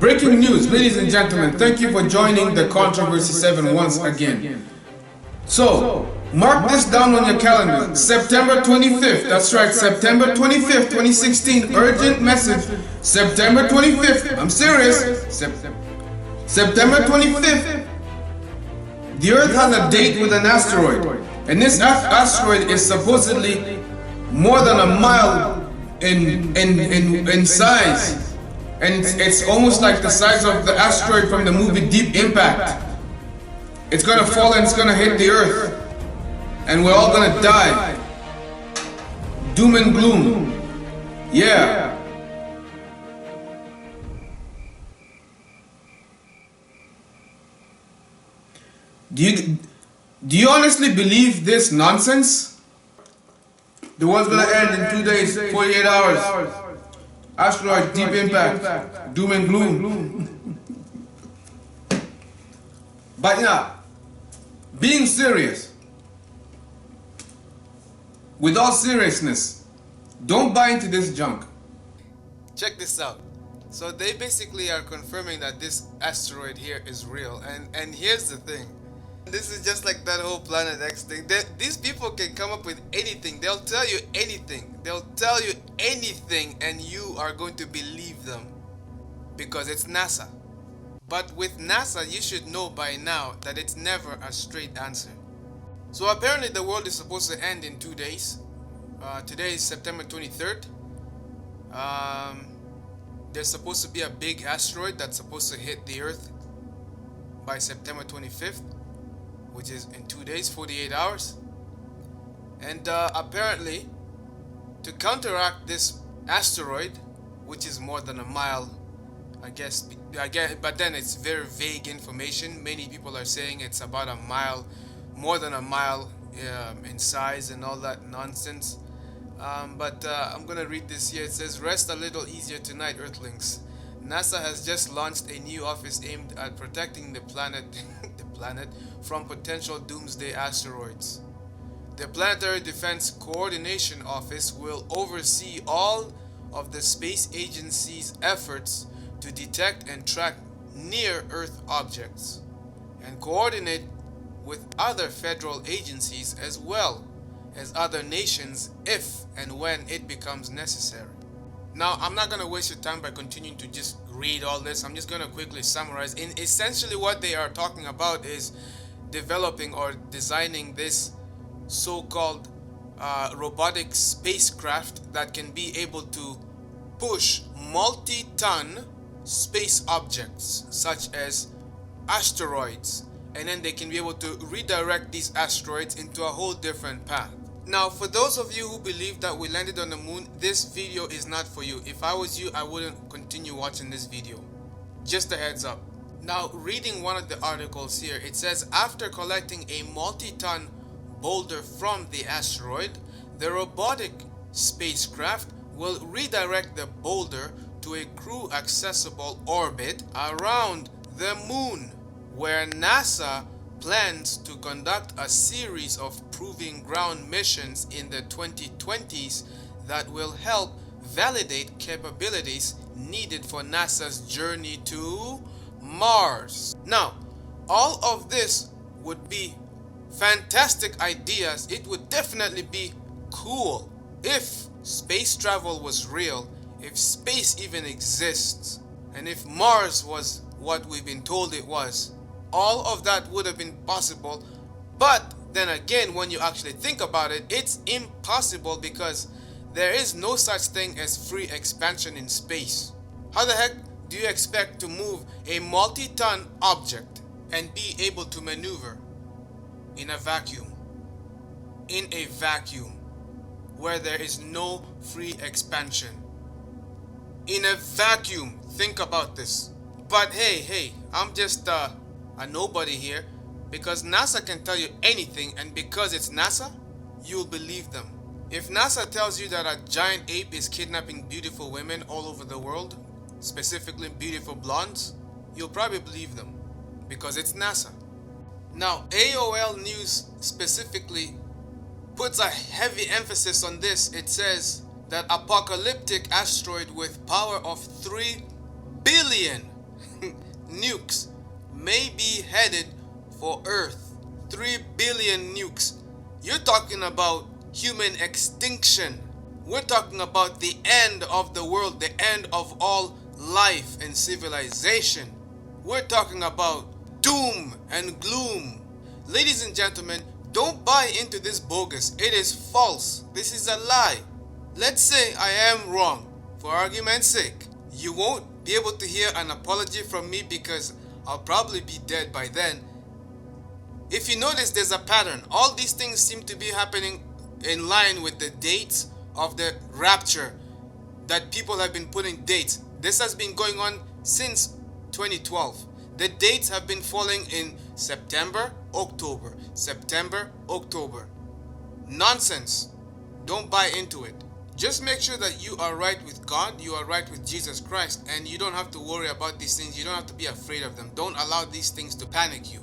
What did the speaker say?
Breaking news, ladies and gentlemen, thank you for joining the Controversy 7 once again. So, mark this down on your calendar, September 25th, that's right, September 25th, 2016, urgent message, September 25th, I'm serious, September 25th, the Earth has a date with an asteroid, and this asteroid is supposedly more than a mile in size. And it's almost like the size of the asteroid from the movie Deep Impact. It's gonna fall and it's gonna hit the Earth. And we're all gonna die. Doom and gloom. Yeah. Do you honestly believe this nonsense? The world's gonna end in 2 days, 48 hours. Asteroid, deep impact, doom and gloom. But yeah, being serious, with all seriousness, don't buy into this junk. Check this out. So they basically are confirming that this asteroid here is real. And here's the thing. This is just like that whole Planet X thing. These people can come up with anything. They'll tell you anything. They'll tell you anything and you are going to believe them. Because it's NASA. But with NASA, you should know by now that it's never a straight answer. So apparently the world is supposed to end in 2 days. Today is September 23rd. There's supposed to be a big asteroid that's supposed to hit the Earth by September 25th. Which is in 2 days, 48 hours. And apparently, to counteract this asteroid, which is more than a mile, I guess, but then it's very vague information. Many people are saying it's about a mile, more than a mile in size and all that nonsense. But I'm gonna read this here. It says, "Rest a little easier tonight, Earthlings. NASA has just launched a new office aimed at protecting the planet from potential doomsday asteroids. The Planetary Defense Coordination Office will oversee all of the space agency's efforts to detect and track near-Earth objects and coordinate with other federal agencies as well as other nations if and when it becomes necessary." Now, I'm not going to waste your time by continuing to just read all this. I'm just going to quickly summarize. Essentially, what they are talking about is developing or designing this so-called robotic spacecraft that can be able to push multi-ton space objects such as asteroids, and then they can be able to redirect these asteroids into a whole different path. Now, for those of you who believe that we landed on the moon, this video is not for you. If I was you, I wouldn't continue watching this video. Just a heads up. Now, reading one of the articles here, it says, after collecting a multi-ton boulder from the asteroid, the robotic spacecraft will redirect the boulder to a crew-accessible orbit around the moon, where NASA plans to conduct a series of proving ground missions in the 2020s that will help validate capabilities needed for NASA's journey to Mars. Now, all of this would be fantastic ideas. It would definitely be cool if space travel was real, if space even exists, and if Mars was what we've been told it was. All of that would have been possible, but then again, when you actually think about it, it's impossible because there is no such thing as free expansion in space. How the heck do you expect to move a multi-ton object and be able to maneuver in a vacuum? In a vacuum where there is no free expansion. In a vacuum, think about this. But hey, I'm just a nobody here, because NASA can tell you anything, and because it's NASA, you'll believe them. If NASA tells you that a giant ape is kidnapping beautiful women all over the world, specifically beautiful blondes, you'll probably believe them, because it's NASA. Now, AOL News specifically puts a heavy emphasis on this. It says that apocalyptic asteroid with power of 3 billion nukes may be headed for Earth. 3 billion nukes. You're talking about human extinction. We're talking about the end of the world, the end of all life and civilization. We're talking about doom and gloom. Ladies and gentlemen, don't buy into this bogus. It is false. This is a lie. Let's say I am wrong. For argument's sake, you won't be able to hear an apology from me because I'll probably be dead by then. If you notice, there's a pattern. All these things seem to be happening in line with the dates of the rapture that people have been putting dates. This has been going on since 2012. The dates have been falling in September, October, September, October. Nonsense. Don't buy into it. Just make sure that you are right with God, you are right with Jesus Christ, and you don't have to worry about these things. You don't have to be afraid of them. Don't allow these things to panic you.